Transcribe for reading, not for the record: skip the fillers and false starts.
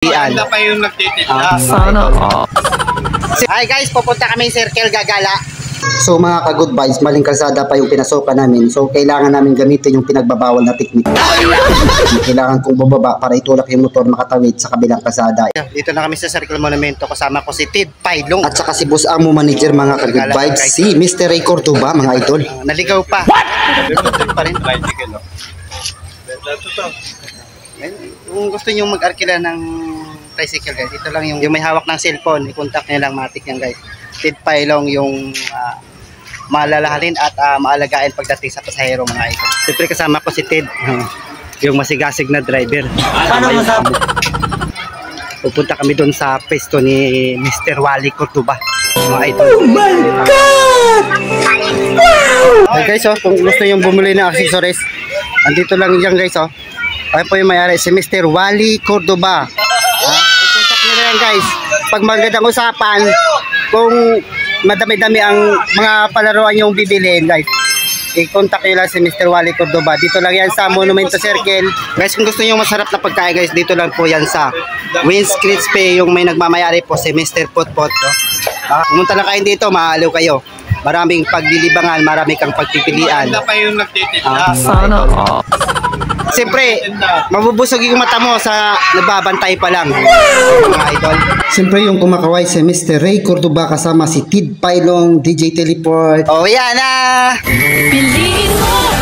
Maganda pa yung nagtitinda. Sana. Hi guys, pupunta kami Circle Gagala. So mga ka-good vibes, maling kalsada pa yung pinasokan namin. So kailangan namin gamitin yung pinagbabawal na teknik. Kailangan kong bumaba para itulak yung motor makatawid sa kabilang kalsada. Dito na kami sa Circle Monumento. Kasama ko si Tid Pailong. At saka si Boss Amo Manager, mga ka-good vibes, si Mr. Ray Cordoba, mga idol. Naligaw pa. Pa rin. Bicycle, no? Kung gusto nyo mag-arkila ng tricycle guys, ito lang yung may hawak ng cellphone, i-contact nyo lang matik yan guys. Tid Pailong yung maalalahanin at maalagaan pagdating sa pasahero, mga ito. Siyempre kasama ko si Tid, yung masigasig na driver. Paano masabi? Pupunta kami doon sa pesto ni Mr. Wally Cordoba, mga ito. Oh my God! Wow! Hey guys, kung gusto nyo bumili ng accessories, andito lang yan guys. Ay po yung mayari, si Mr. Wally Cordoba. I-contact nyo na yan guys. Pag magandang usapan, kung madami-dami ang mga palaruan yung bibiliin guys, i-contact nyo lang si Mr. Wally Cordoba. Dito lang yan sa Monumento Circle. Guys, kung gusto nyo masarap na pagkain guys, dito lang po yan sa Wins Crispy, yung may nagmamayari po si Mr. Potpot. Pumunta lang kayo dito, maaliw kayo. Maraming paglilibangan, marami kang pagpipilian. Maganda pa yung nagtitinda. Sana. Siyempre, mabubusog yung mata mo sa nagbabantay pa lang, mga idol. Siyempre yung kumakaway si Mr. Ray Cordoba kasama si Tid Pailong, DJ Teleport. Oh, yan na! Piliin mo